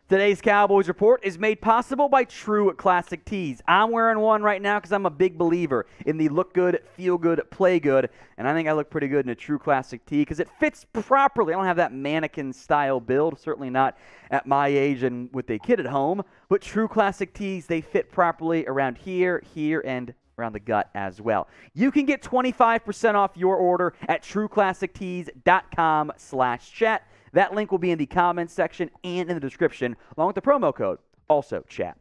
Today's Cowboys Report is made possible by True Classic Tees. I'm wearing one right now because I'm a big believer in the look good, feel good, play good, and I think I look pretty good in a True Classic tee because it fits properly. I don't have that mannequin-style build, certainly not at my age and with a kid at home, but True Classic Tees, they fit properly around here, and around the gut as well. You can get 25% off your order at trueclassictees.com/chat. That link will be in the comments section and in the description, along with the promo code, also chat.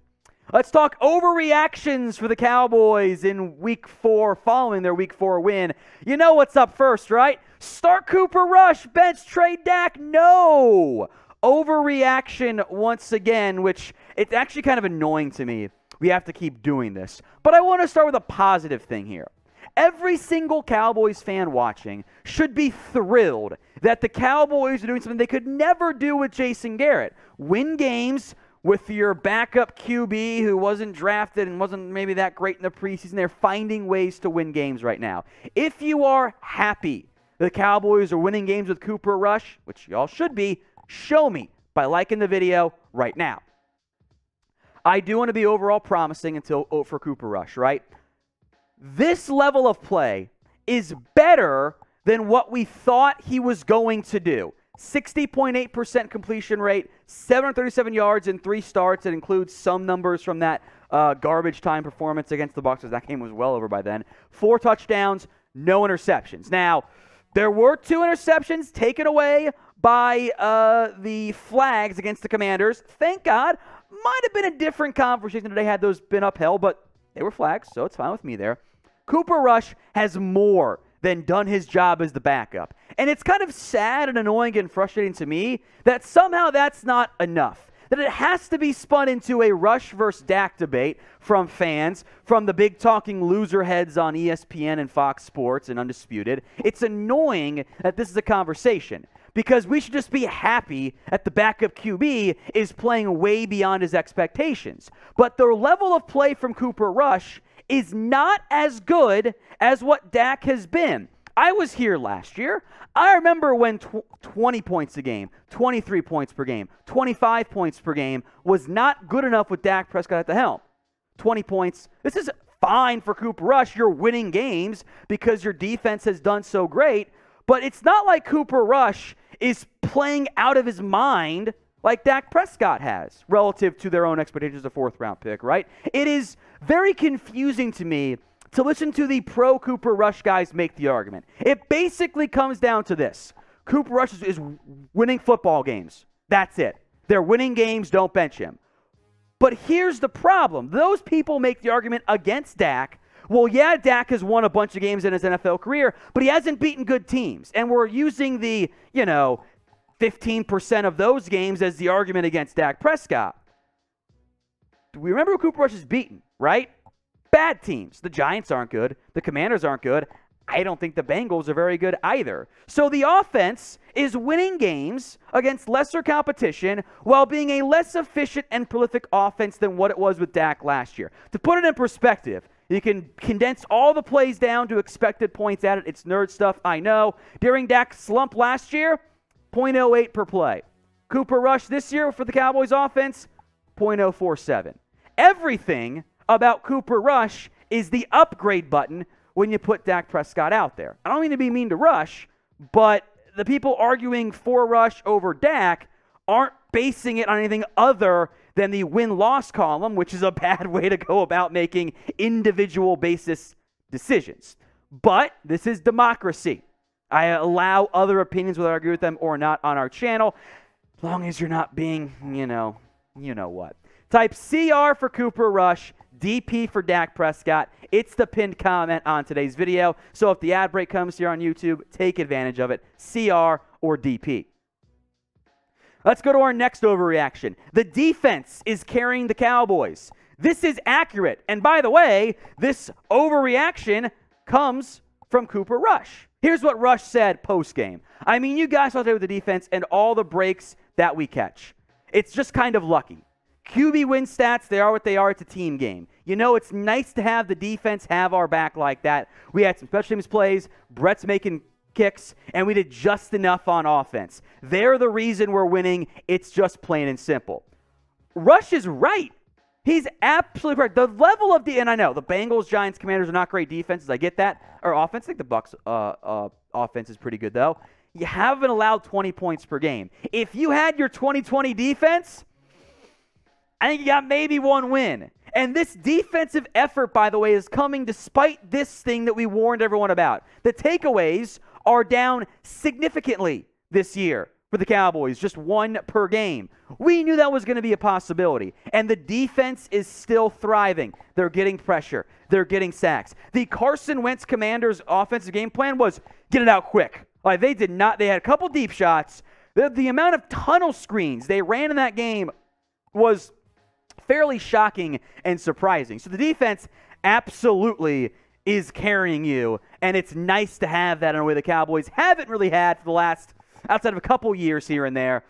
Let's talk overreactions for the Cowboys in Week 4 following their Week 4 win. You know what's up first, right? Start Cooper Rush, bench trade Dak, no! Overreaction once again, which it's actually kind of annoying to me. We have to keep doing this. But I want to start with a positive thing here. Every single Cowboys fan watching should be thrilled that the Cowboys are doing something they could never do with Jason Garrett. Win games with your backup QB who wasn't drafted and wasn't maybe that great in the preseason. They're finding ways to win games right now. If you are happy the Cowboys are winning games with Cooper Rush, which y'all should be, show me by liking the video right now. I do want to be overall promising for Cooper Rush, right? This level of play is better than what we thought he was going to do. 60.8% completion rate, 737 yards in 3 starts. It includes some numbers from that garbage time performance against the Bucs. That game was well over by then. 4 touchdowns, no interceptions. Now, there were 2 interceptions taken away by the flags against the Commanders. Thank God. Might have been a different conversation today had those been upheld, but they were flags, so it's fine with me there. Cooper Rush has more than done his job as the backup. And it's kind of sad and annoying and frustrating to me that somehow that's not enough. That it has to be spun into a Rush versus Dak debate from fans, from the big talking loser heads on ESPN and Fox Sports and Undisputed. It's annoying that this is a conversation because we should just be happy that the backup QB is playing way beyond his expectations. But the level of play from Cooper Rush is not as good as what Dak has been. I was here last year. I remember when 20 points a game, 23 points per game, 25 points per game was not good enough with Dak Prescott at the helm. 20 points. This is fine for Cooper Rush. You're winning games because your defense has done so great, but it's not like Cooper Rush is playing out of his mind like Dak Prescott has relative to their own expectations as a 4th-round pick, right? It is very confusing to me to listen to the pro-Cooper Rush guys make the argument. It basically comes down to this. Cooper Rush is winning football games. That's it. They're winning games, don't bench him. But here's the problem. Those people make the argument against Dak. Well, yeah, Dak has won a bunch of games in his NFL career, but he hasn't beaten good teams. And we're using the, 15% of those games as the argument against Dak Prescott. We remember who Cooper Rush has beaten, right? Bad teams. The Giants aren't good. The Commanders aren't good. I don't think the Bengals are very good either. So the offense is winning games against lesser competition while being a less efficient and prolific offense than what it was with Dak last year. To put it in perspective, you can condense all the plays down to expected points added. It's nerd stuff, I know. During Dak's slump last year, 0.08 per play. Cooper Rush this year for the Cowboys offense, 0.047. Everything about Cooper Rush is the upgrade button when you put Dak Prescott out there. I don't mean to be mean to Rush, but the people arguing for Rush over Dak aren't basing it on anything other than the win-loss column, which is a bad way to go about making individual basis decisions. But this is democracy. I allow other opinions, whether I agree with them or not, on our channel, as long as you're not being, you know what. Type CR for Cooper Rush, DP for Dak Prescott. It's the pinned comment on today's video. So if the ad break comes here on YouTube, take advantage of it. CR or DP. Let's go to our next overreaction. The defense is carrying the Cowboys. This is accurate. And by the way, this overreaction comes from Cooper Rush. Here's what Rush said post-game. I mean, you guys saw today with the defense and all the breaks that we catch. It's just kind of lucky. QB win stats, they are what they are. It's a team game. It's nice to have the defense have our back like that. We had some special teams plays. Brett's making kicks, and we did just enough on offense. They're the reason we're winning. It's just plain and simple. Rush is right. He's absolutely correct. The level of and I know the Bengals, Giants, Commanders are not great defenses. I get that. Or offense. I think the Bucks offense is pretty good, though. You haven't allowed 20 points per game. If you had your 2020 defense, I think you got maybe one win. And this defensive effort, by the way, is coming despite this thing that we warned everyone about. The takeaways are down significantly this year for the Cowboys, just one per game. We knew that was going to be a possibility. And the defense is still thriving. They're getting pressure. They're getting sacks. The Carson Wentz Commanders' offensive game plan was get it out quick. Like they did not. They had a couple deep shots. The amount of tunnel screens they ran in that game was fairly shocking and surprising. So the defense absolutely is carrying you, and it's nice to have that in a way the Cowboys haven't really had for the last, outside of a couple years here and there,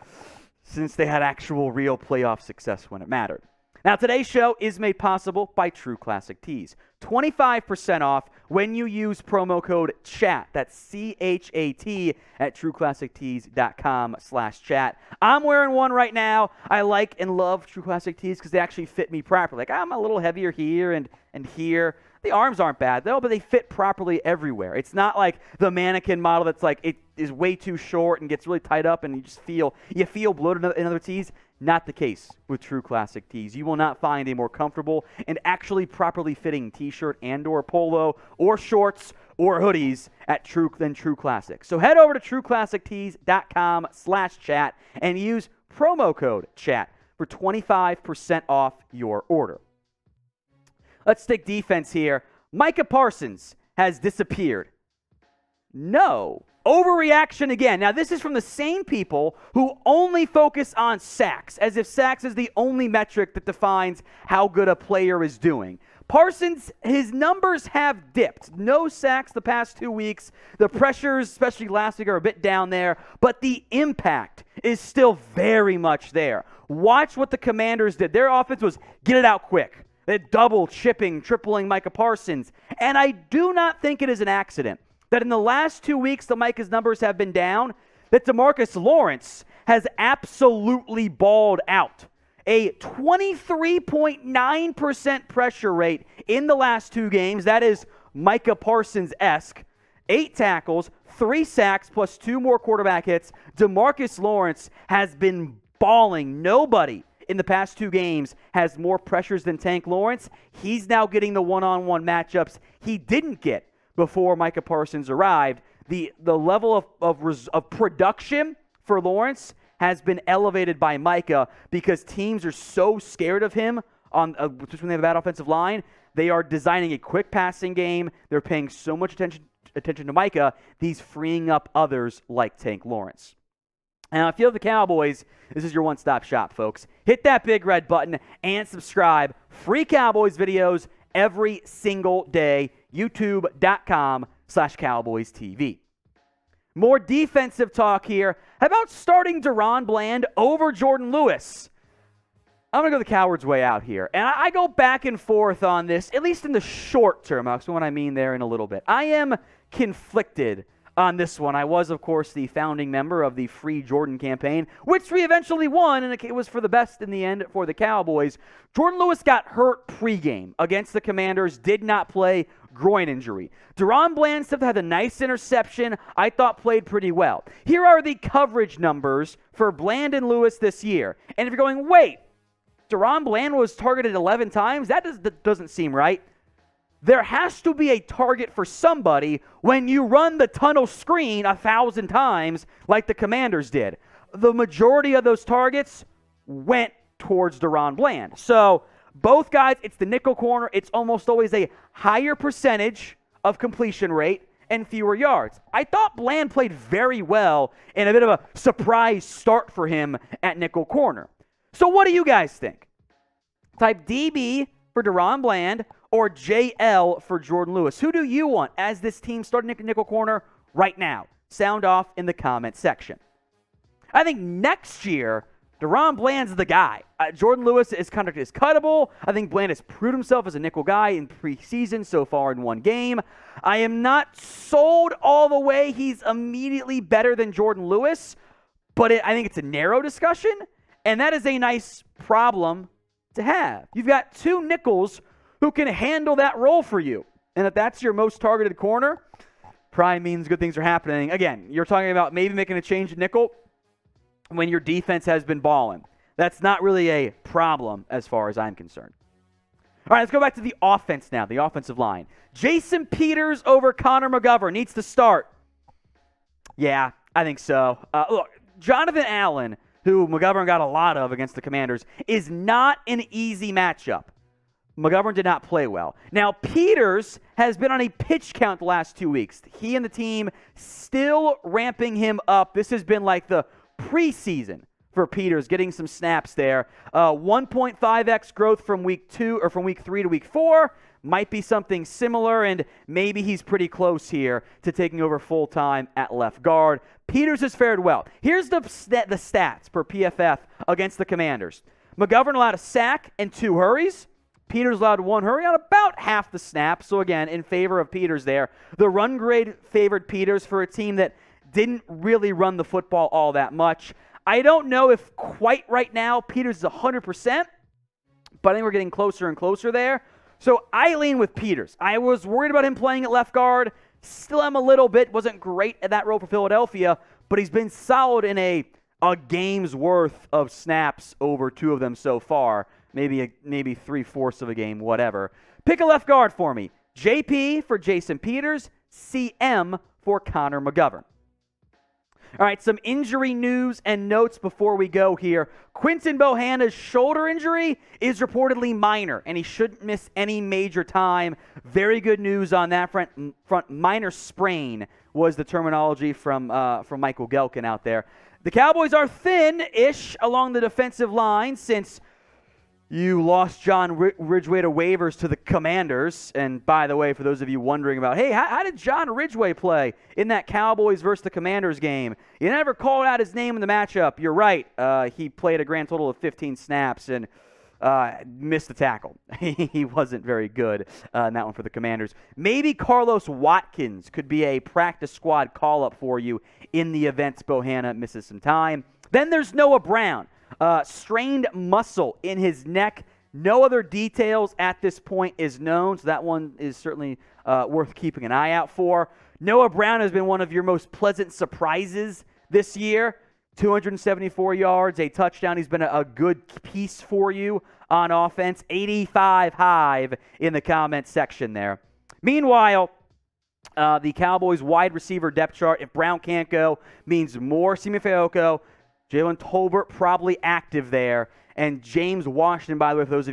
since they had actual real playoff success when it mattered. Now, today's show is made possible by True Classic Tees. 25% off when you use promo code CHAT. That's CHAT at trueclassictees.com/chat. I'm wearing one right now. I like and love True Classic Tees because they actually fit me properly. Like, I'm a little heavier here and here. The arms aren't bad, though, but they fit properly everywhere. It's not like the mannequin model that's like it is way too short and gets really tight up and you feel bloated in other tees. Not the case with True Classic Tees. You will not find a more comfortable and actually properly fitting t-shirt and or polo or shorts or hoodies than True Classic. So head over to trueclassictees.com/chat and use promo code CHAT for 25% off your order. Let's stick defense here. Micah Parsons has disappeared. No. Overreaction again. Now, this is from the same people who only focus on sacks, as if sacks is the only metric that defines how good a player is doing. Parsons, his numbers have dipped. No sacks the past 2 weeks. The pressures, especially last week, are a bit down there, but the impact is still very much there. Watch what the Commanders did. Their offense was get it out quick. They double, chipping, tripling Micah Parsons. And I do not think it is an accident that in the last 2 weeks the Micah's numbers have been down, that DeMarcus Lawrence has absolutely balled out. A 23.9% pressure rate in the last 2 games. That is Micah Parsons-esque. 8 tackles, 3 sacks, plus 2 more quarterback hits. DeMarcus Lawrence has been balling. Nobody in the past 2 games has more pressures than Tank Lawrence. He's now getting the one-on-one matchups he didn't get before Micah Parsons arrived. The level of production for Lawrence has been elevated by Micah because teams are so scared of him just when they have a bad offensive line. They are designing a quick passing game. They're paying so much attention to Micah, he's freeing up others like Tank Lawrence. Now, if you have the Cowboys, this is your one-stop shop, folks. Hit that big red button and subscribe. Free Cowboys videos every single day. YouTube.com/CowboysTV. More defensive talk here. How about starting Daron Bland over Jourdan Lewis? I'm going to go the coward's way out here. And I go back and forth on this, at least in the short term. I'll explain what I mean there in a little bit. I am conflicted on this one. I was, of course, the founding member of the Free Jourdan campaign, which we eventually won, and it was for the best in the end for the Cowboys. Jourdan Lewis got hurt pregame against the Commanders, did not play, groin injury. Daron Bland had a nice interception, I thought played pretty well. Here are the coverage numbers for Bland and Lewis this year. And if you're going, wait, Daron Bland was targeted 11 times? That doesn't seem right. There has to be a target for somebody when you run the tunnel screen 1,000 times like the Commanders did. The majority of those targets went towards Daron Bland. So both guys, it's the nickel corner. It's almost always a higher percentage of completion rate and fewer yards. I thought Bland played very well in a bit of a surprise start for him at nickel corner. So what do you guys think? Type DB for Daron Bland or JL for Jourdan Lewis. Who do you want as this team starting nickel corner right now? Sound off in the comment section. I think next year, Daron Bland's the guy. Jourdan Lewis is cuttable. I think Bland has proved himself as a nickel guy in preseason so far in 1 game. I am not sold all the way he's immediately better than Jourdan Lewis, but I think it's a narrow discussion. And that is a nice problem to have. You've got two nickels who can handle that role for you. And if that's your most targeted corner, probably means good things are happening. Again, you're talking about maybe making a change at nickel when your defense has been balling. That's not really a problem as far as I'm concerned. All right, let's go back to the offense now, the offensive line. Jason Peters over Conor McGovern needs to start. Yeah, I think so. Look, Jonathan Allen, who McGovern got a lot of against the Commanders, is not an easy matchup. McGovern did not play well. Now, Peters has been on a pitch count the last 2 weeks. He and the team still ramping him up. This has been like the preseason for Peters, getting some snaps there. 1.5x growth from week 2 or from week 3 to week 4. Might be something similar, and maybe he's pretty close here to taking over full-time at left guard. Peters has fared well. Here's the stats per PFF against the Commanders. McGovern allowed a sack and 2 hurries. Peters allowed 1 hurry on about half the snaps. So, again, in favor of Peters there. The run grade favored Peters for a team that didn't really run the football all that much. I don't know if quite right now Peters is 100%, but I think we're getting closer and closer there. So I lean with Peters. I was worried about him playing at left guard. Still am a little bit. Wasn't great at that role for Philadelphia, but he's been solid in a game's worth of snaps over 2 of them so far. Maybe 3/4 of a game, whatever. Pick a left guard for me. JP for Jason Peters, CM for Conor McGovern. All right, some injury news and notes before we go here. Quinton Bohanna's shoulder injury is reportedly minor, and he shouldn't miss any major time. Very good news on that front. Minor sprain was the terminology from Michael Gelkin out there. The Cowboys are thin-ish along the defensive line since you lost John Ridgway to waivers to the Commanders. And by the way, for those of you wondering about, hey, how did John Ridgway play in that Cowboys versus the Commanders game? You never called out his name in the matchup. You're right. He played a grand total of 15 snaps and missed the tackle. He wasn't very good in that one for the Commanders. Maybe Carlos Watkins could be a practice squad call-up for you in the event Bohanna misses some time. Then there's Noah Brown. Strained muscle in his neck. No other details at this point is known, so that one is certainly worth keeping an eye out for. Noah Brown has been one of your most pleasant surprises this year. 274 yards, a touchdown. He's been a good piece for you on offense. 85 Hive in the comment section there. Meanwhile, the Cowboys wide receiver depth chart, if Brown can't go, means more Simi Fehoko. Jalen Tolbert probably active there, and James Washington, by the way, for those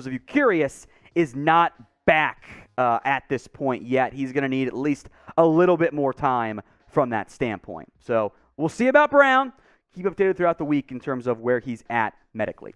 of you curious, is not back at this point yet. He's going to need at least a little bit more time from that standpoint. So we'll see about Brown. Keep updated throughout the week in terms of where he's at medically.